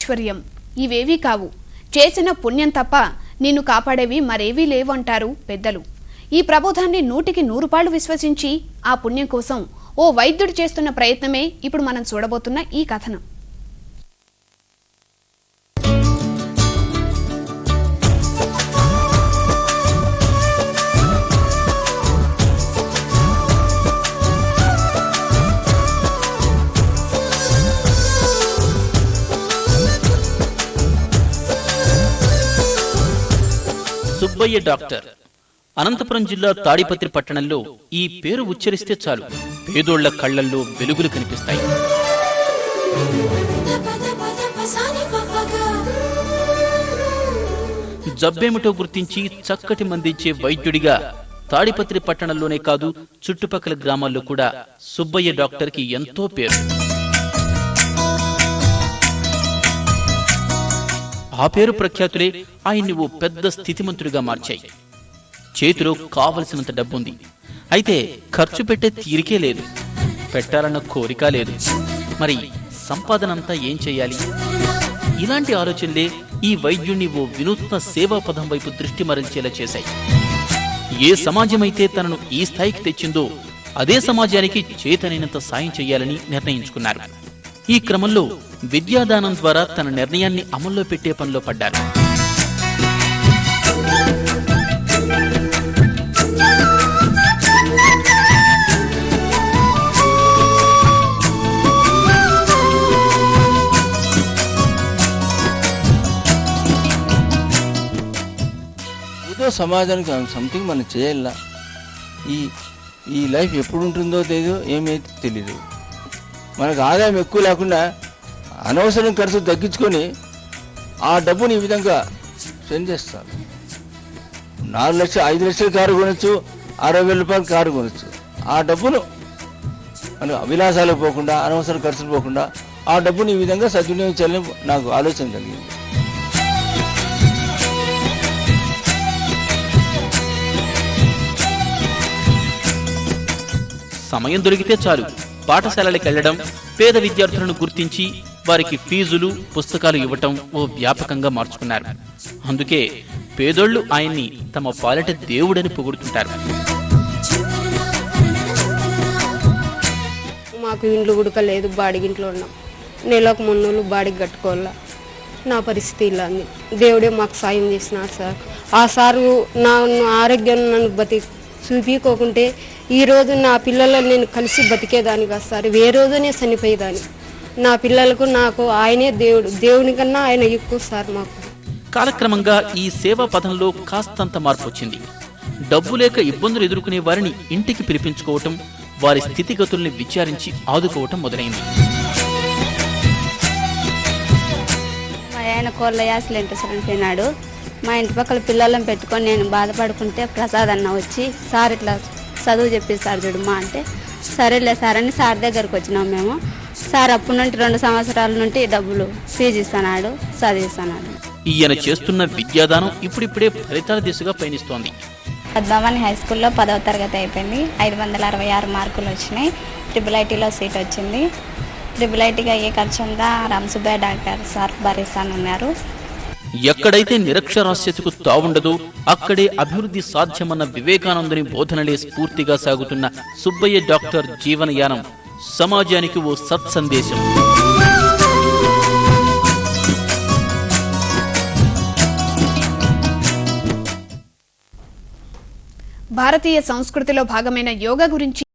ఐశ్వర్యం ఇవేవీ కావు. చేసిన పుణ్యం తప్ప నిన్ను కాపాడేవి మరేవీ లేవంటారు పెద్దలు. ఈ ప్రబోధాన్ని 100కి 100 పాళ్ళు విశ్వసించి ఆ పుణ్యం కోసం ఓ వైద్యుడు చేస్తున్న ప్రయత్నమే ఇప్పుడు మనం చూడబోతున్న ఈ కథనం. సుబ్బయ్య డాక్టర్. అనంతపురం జిల్లా తాడిపత్రి పట్టణంలో ఈ పేరు ఉచ్చరిస్తే చాలు పేదోళ్ల కళ్లల్లో వెలుగులు కనిపిస్తాయి. జబ్బేమిటో గుర్తించి చక్కటి మందించే వైద్యుడిగా తాడిపత్రి పట్టణంలోనే కాదు చుట్టుపక్కల గ్రామాల్లో కూడా సుబ్బయ్య డాక్టర్ కి ఎంతో పేరు. ఆ పేరు ప్రఖ్యాతులే ఆయన్ని ఓ పెద్ద స్థితిమంతుడిగా మార్చాయి. చేతిలో కావలసినంత డబ్బుంది, అయితే ఖర్చు పెట్టే తీరికే లేదు, పెట్టాలన్న కోరిక లేదు. మరి సంపాదనంతా ఏం చెయ్యాలి? ఇలాంటి ఆలోచనలే ఈ వైద్యుణ్ణి ఓ వినూత్న సేవా పదం వైపు దృష్టి మరల్చేలా చేశాయి. ఏ సమాజమైతే తనను ఈ స్థాయికి తెచ్చిందో అదే సమాజానికి చేతనైనంత సాయం చెయ్యాలని నిర్ణయించుకున్నారు. ఈ క్రమంలో విద్యాదానం ద్వారా తన నిర్ణయాన్ని అమల్లో పెట్టే పనిలో పడ్డారు. ఏదో సమాజానికి సంథింగ్ మనం చేయాల. ఈ లైఫ్ ఎప్పుడు ఉంటుందో తెలియదు, ఏమైతే తెలీదు. మనకు ఆదాయం ఎక్కువ లేకుండా అనవసరం ఖర్చు తగ్గించుకొని ఆ డబ్బుని ఈ విధంగా స్పెండ్ చేస్తారు. 4 లక్షలు 5 లక్షల కారు కొనొచ్చు, 60,000 రూపాయల కారు కొనొచ్చు. ఆ డబ్బును మనకు అవిలాసాలకు పోకుండా అనవసర ఖర్చులు పోకుండా ఆ డబ్బుని ఈ విధంగా సద్వినియోగం చేయాలని నాకు ఆలోచన కలిగింది. సమయం దొరికితే చాలు పాఠశాలలకు వెళ్లడం, పేద విద్యార్థులను గుర్తించి వారికి ఫీజులు పుస్తకాలు ఇవ్వటం ఓ వ్యాపకంగా మార్చుకున్నారు. అందుకే పేదోళ్లు ఆయన్ని తమ పాలిట దేవుడని పొగుడుతుంటారు. మాకు ఇండ్లు గుడక లేదు, బాడిగింట్లో ఉన్నాం. నెలకు 300 బాడికి కట్టుకోవాలా. నా పరిస్థితి ఇలా ఉంది. దేవుడే మాకు సాయం చేసినాడు సార్. ఆ సారు నా ఆరోగ్యం నన్ను చూపించుకోకుంటే ఈ రోజు నా పిల్లలను నేను కలిసి బతికేదాన్ని కాదు సార్. ఏ రోజునే చనిపోయేదాన్ని. నా పిల్లలకు నాకు ఆయనే దేవుడు. దేవుని కన్నా ఆయన ఎక్కువ సార్ మాకు. కాలక్రమంగా ఈ సేవా పథంలో కాస్తంత మార్పు వచ్చింది. డబ్బు లేక ఇబ్బందులు ఎదుర్కొనే వారిని ఇంటికి పిలిపించుకోవటం, వారి స్థితిగతుల్ని విచారించి ఆదుకోవటం మొదలైంది. మా ఆయన కోళ్ళ యాక్సిడెంట్ చనిపోయినాడు. మా ఇంటి పక్కల పిల్లలను పెట్టుకొని నేను బాధపడుకుంటే ప్రసాద్ అన్న వచ్చి సార్ ఇట్లా చదువు చెప్పిస్తాడు చూడమ్మా అంటే, సరేలే సార్ అని సార్ దగ్గరకు వచ్చినాం మేము. సార్ అప్పటి నుండి 2 సంవత్సరాల నుండి డబ్బులు ఫీజు ఇస్తున్నాడు, చదివిస్తున్నాడు. ఈయన చేస్తున్న విద్యాదానం ఇప్పుడిప్పుడే ఫలితాల దిశగా పయనిస్తోంది. పద్మావతి హై స్కూల్లో 10వ తరగతి అయిపోయింది. 566 మార్కులు వచ్చినాయి. IIITలో సీట్ వచ్చింది. IIITకి అయ్యే ఖర్చు అంతా రామసుబ్బయ్య డాక్టర్ సార్ భరిస్తానన్నారు. ఎక్కడైతే నిరక్షరాస్యతకు తావుండదో అక్కడే అభివృద్ధి సాధ్యమన్న వివేకానందుని బోధనలే స్ఫూర్తిగా సాగుతున్న సుబ్బయ్య డాక్టర్ జీవనయానం సమాజానికి ఓ సత్సందేశం. భారతీయ సంస్కృతిలో భాగమైన యోగా గురించి